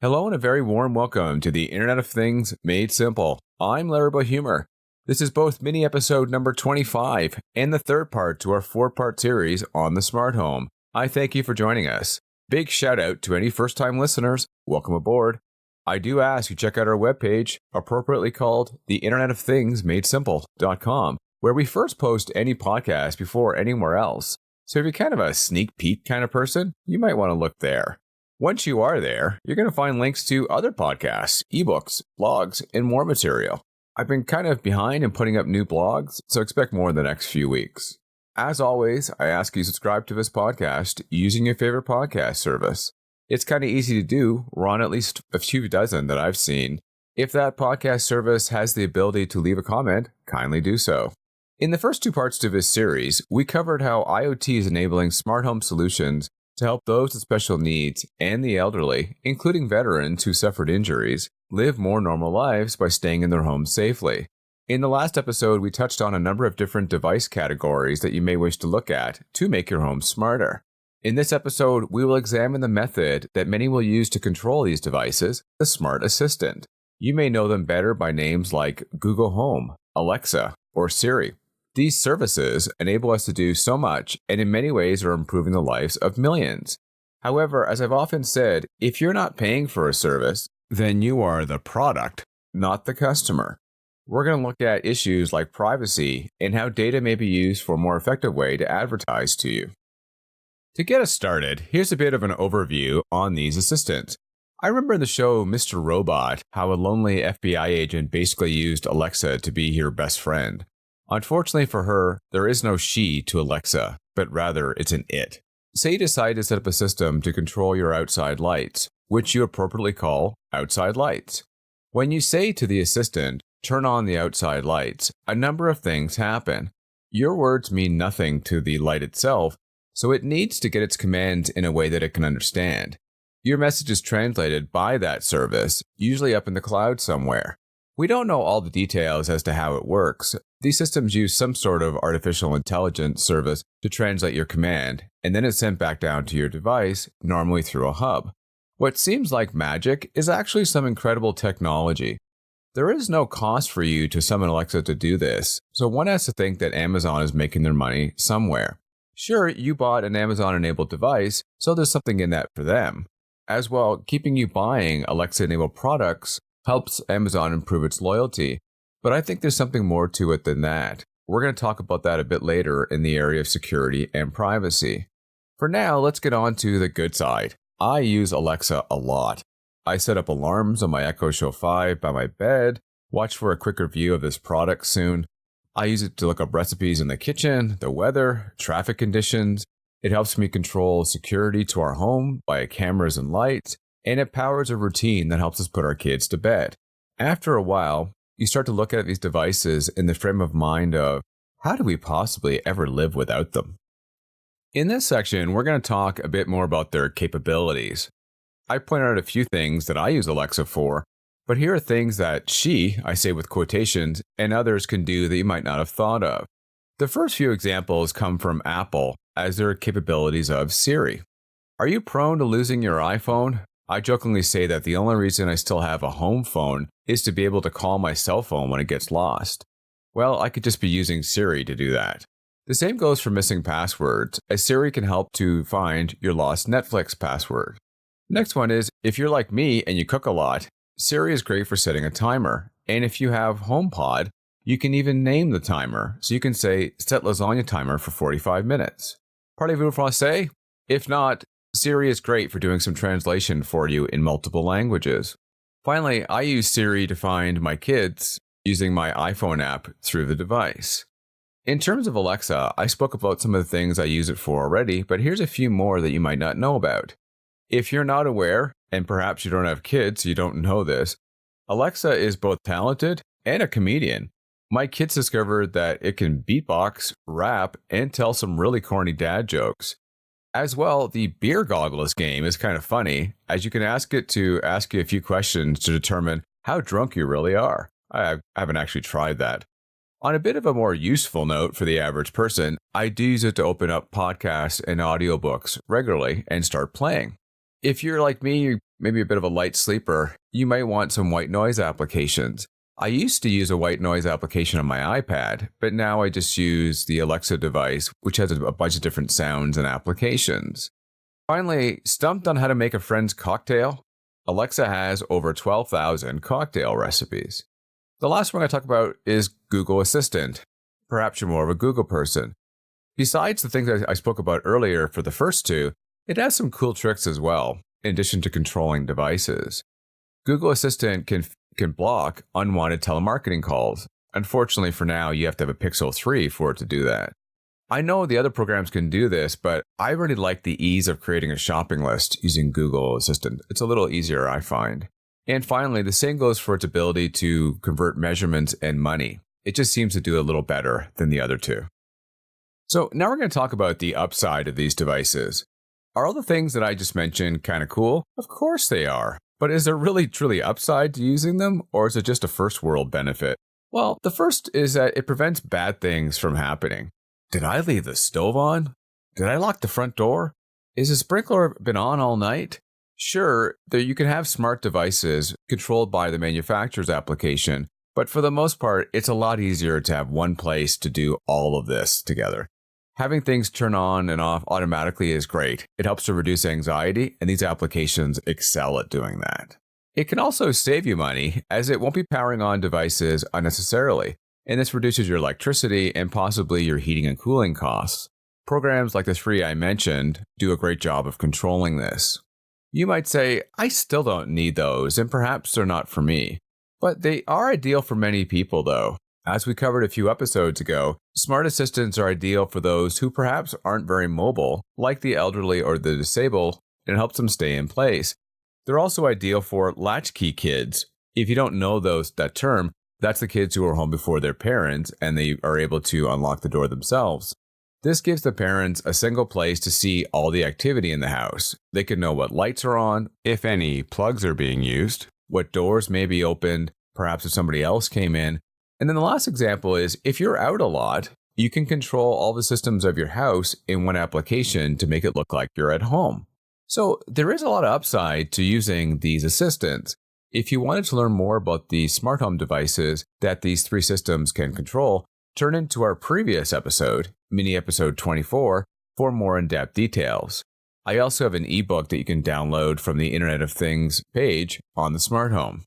Hello and a very warm welcome to the Internet of Things Made Simple. I'm Larry Humor. This is both mini episode number 25 and the third part to our four-part series on the smart home. I thank you for joining us. Big shout out to any first-time listeners. Welcome aboard. I do ask you check out our webpage, appropriately called the Internet of Things Made Simple.com, where we first post any podcast before anywhere else. So if you're kind of a sneak peek kind of person, you might want to look there. Once you are there, you're going to find links to other podcasts, ebooks, blogs, and more material. I've been kind of behind in putting up new blogs, so expect more in the next few weeks. As always, I ask you to subscribe to this podcast using your favorite podcast service. It's kind of easy to do. We're on at least a few dozen that I've seen. If that podcast service has the ability to leave a comment, kindly do so. In the first two parts to this series, we covered how IoT is enabling smart home solutions to help those with special needs and the elderly, including veterans who suffered injuries, live more normal lives by staying in their homes safely. In the last episode, we touched on a number of different device categories that you may wish to look at to make your home smarter. In this episode, we will examine the method that many will use to control these devices, the Smart Assistant. You may know them better by names like Google Home, Alexa, or Siri. These services enable us to do so much and in many ways are improving the lives of millions. However, as I've often said, if you're not paying for a service, then you are the product, not the customer. We're going to look at issues like privacy and how data may be used for a more effective way to advertise to you. To get us started, here's a bit of an overview on these assistants. I remember in the show Mr. Robot how a lonely FBI agent basically used Alexa to be her best friend. Unfortunately for her, there is no she to Alexa, but rather it's an it. Say you decide to set up a system to control your outside lights, which you appropriately call outside lights. When you say to the assistant, turn on the outside lights, a number of things happen. Your words mean nothing to the light itself, so it needs to get its commands in a way that it can understand. Your message is translated by that service, usually up in the cloud somewhere. We don't know all the details as to how it works. These systems use some sort of artificial intelligence service to translate your command, and then it's sent back down to your device, normally through a hub. What seems like magic is actually some incredible technology. There is no cost for you to summon Alexa to do this, so one has to think that Amazon is making their money somewhere. Sure, you bought an Amazon-enabled device, so there's something in that for them. As well, keeping you buying Alexa-enabled products helps Amazon improve its loyalty, but I think there's something more to it than that. We're going to talk about that a bit later in the area of security and privacy. For now, let's get on to the good side. I use Alexa a lot. I set up alarms on my Echo Show 5 by my bed, watch for a quick review of this product soon. I use it to look up recipes in the kitchen, the weather, traffic conditions. It helps me control security to our home by cameras and lights, and it powers a routine that helps us put our kids to bed. After a while, you start to look at these devices in the frame of mind of, how do we possibly ever live without them? In this section, we're going to talk a bit more about their capabilities. I point out a few things that I use Alexa for, but here are things that I say with quotations, and others can do that you might not have thought of. The first few examples come from Apple, as there are capabilities of Siri. Are you prone to losing your iPhone? I jokingly say that the only reason I still have a home phone is to be able to call my cell phone when it gets lost. Well, I could just be using Siri to do that. The same goes for missing passwords, as Siri can help to find your lost Netflix password. Next one is, if you're like me and you cook a lot, Siri is great for setting a timer. And if you have HomePod, you can even name the timer. So you can say, set lasagna timer for 45 minutes. Parlez-vous français? If not, Siri is great for doing some translation for you in multiple languages. Finally, I use Siri to find my kids using my iPhone app through the device. In terms of Alexa, I spoke about some of the things I use it for already, but here's a few more that you might not know about. If you're not aware, and perhaps you don't have kids, so you don't know this, Alexa is both talented and a comedian. My kids discovered that it can beatbox, rap, and tell some really corny dad jokes. As well, the beer goggles game is kind of funny, as you can ask it to ask you a few questions to determine how drunk you really are. I haven't actually tried that. On a bit of a more useful note for the average person, I do use it to open up podcasts and audiobooks regularly and start playing. If you're like me, you're maybe a bit of a light sleeper, you might want some white noise applications. I used to use a white noise application on my iPad, but now I just use the Alexa device, which has a bunch of different sounds and applications. Finally, stumped on how to make a friend's cocktail? Alexa has over 12,000 cocktail recipes. The last one I talk about is Google Assistant. Perhaps you're more of a Google person. Besides the things I spoke about earlier for the first two, it has some cool tricks as well, in addition to controlling devices. Google Assistant can block unwanted telemarketing calls. Unfortunately for now, you have to have a Pixel 3 for it to do that. I know the other programs can do this, but I really like the ease of creating a shopping list using Google Assistant. It's a little easier, I find. And finally, the same goes for its ability to convert measurements and money. It just seems to do a little better than the other two. So now we're going to talk about the upside of these devices. Are all the things that I just mentioned kind of cool? Of course they are. But is there really truly upside to using them, or is it just a first world benefit? Well, the first is that it prevents bad things from happening. Did I leave the stove on? Did I lock the front door? Is the sprinkler been on all night? Sure, you can have smart devices controlled by the manufacturer's application, but for the most part, it's a lot easier to have one place to do all of this together. Having things turn on and off automatically is great. It helps to reduce anxiety, and these applications excel at doing that. It can also save you money, as it won't be powering on devices unnecessarily, and this reduces your electricity and possibly your heating and cooling costs. Programs like the three I mentioned do a great job of controlling this. You might say, I still don't need those, and perhaps they're not for me. But they are ideal for many people, though. As we covered a few episodes ago, smart assistants are ideal for those who perhaps aren't very mobile, like the elderly or the disabled, and it helps them stay in place. They're also ideal for latchkey kids. If you don't know that term, that's the kids who are home before their parents and they are able to unlock the door themselves. This gives the parents a single place to see all the activity in the house. They can know what lights are on, if any plugs are being used, what doors may be opened, perhaps if somebody else came in. And then the last example is, if you're out a lot, you can control all the systems of your house in one application to make it look like you're at home. So there is a lot of upside to using these assistants. If you wanted to learn more about the smart home devices that these three systems can control, turn into our previous episode, mini episode 24, for more in-depth details. I also have an ebook that you can download from the Internet of Things page on the smart home.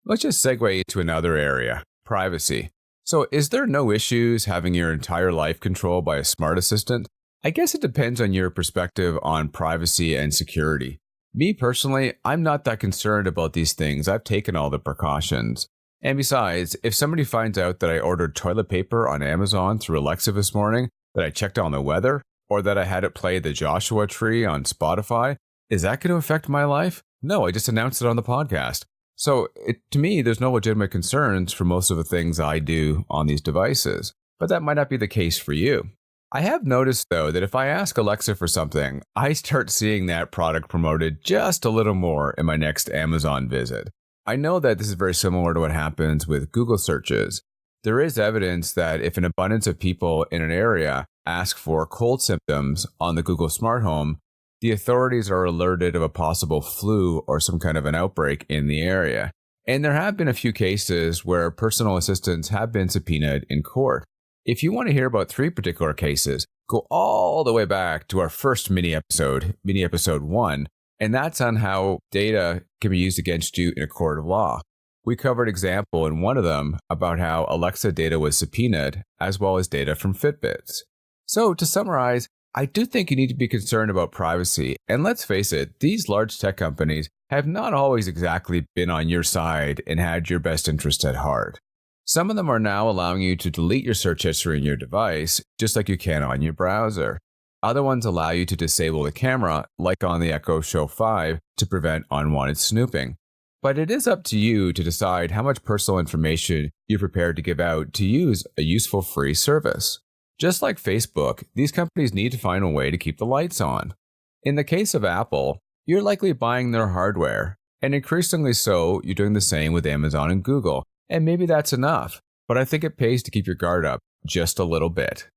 Let's just segue into another area. Privacy. So is there no issues having your entire life controlled by a smart assistant? I guess it depends on your perspective on privacy and security. Me personally, I'm not that concerned about these things. I've taken all the precautions. And besides, if somebody finds out that I ordered toilet paper on Amazon through Alexa this morning, that I checked on the weather, or that I had it play the Joshua Tree on Spotify, is that going to affect my life? No, I just announced it on the podcast. So, to me, there's no legitimate concerns for most of the things I do on these devices, but that might not be the case for you. I have noticed, though, that if I ask Alexa for something, I start seeing that product promoted just a little more in my next Amazon visit. I know that this is very similar to what happens with Google searches. There is evidence that if an abundance of people in an area ask for cold symptoms on the Google Smart Home, the authorities are alerted of a possible flu or some kind of an outbreak in the area. And there have been a few cases where personal assistants have been subpoenaed in court. If you want to hear about three particular cases, go all the way back to our first mini episode 1, and that's on how data can be used against you in a court of law. We covered an example in one of them about how Alexa data was subpoenaed, as well as data from Fitbits. So to summarize, I do think you need to be concerned about privacy, and let's face it, these large tech companies have not always exactly been on your side and had your best interest at heart. Some of them are now allowing you to delete your search history in your device, just like you can on your browser. Other ones allow you to disable the camera, like on the Echo Show 5, to prevent unwanted snooping. But it is up to you to decide how much personal information you're prepared to give out to use a useful free service. Just like Facebook, these companies need to find a way to keep the lights on. In the case of Apple, you're likely buying their hardware, and increasingly so, you're doing the same with Amazon and Google, and maybe that's enough, but I think it pays to keep your guard up just a little bit.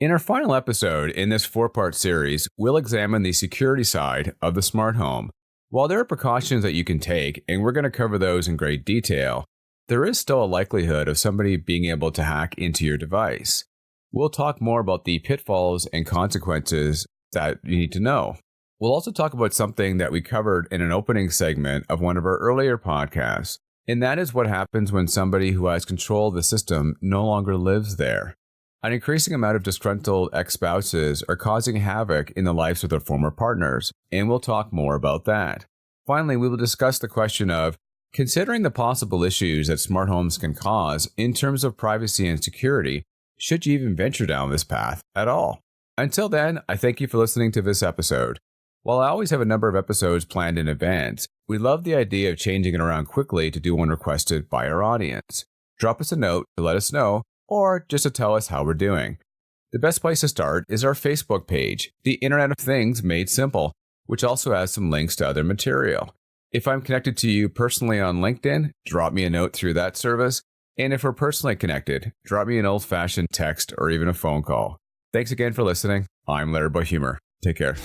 In our final episode in this 4-part series, we'll examine the security side of the smart home. While there are precautions that you can take, and we're going to cover those in great detail, there is still a likelihood of somebody being able to hack into your device. We'll talk more about the pitfalls and consequences that you need to know. We'll also talk about something that we covered in an opening segment of one of our earlier podcasts, and that is what happens when somebody who has control of the system no longer lives there. An increasing amount of disgruntled ex-spouses are causing havoc in the lives of their former partners, and we'll talk more about that. Finally, we will discuss the question of considering the possible issues that smart homes can cause in terms of privacy and security. Should you even venture down this path at all? Until then, I thank you for listening to this episode. While I always have a number of episodes planned in advance, we love the idea of changing it around quickly to do one requested by our audience. Drop us a note to let us know, or just to tell us how we're doing. The best place to start is our Facebook page, The Internet of Things Made Simple, which also has some links to other material. If I'm connected to you personally on LinkedIn, drop me a note through that service. And if we're personally connected, drop me an old-fashioned text or even a phone call. Thanks again for listening. I'm Larry Humor. Take care.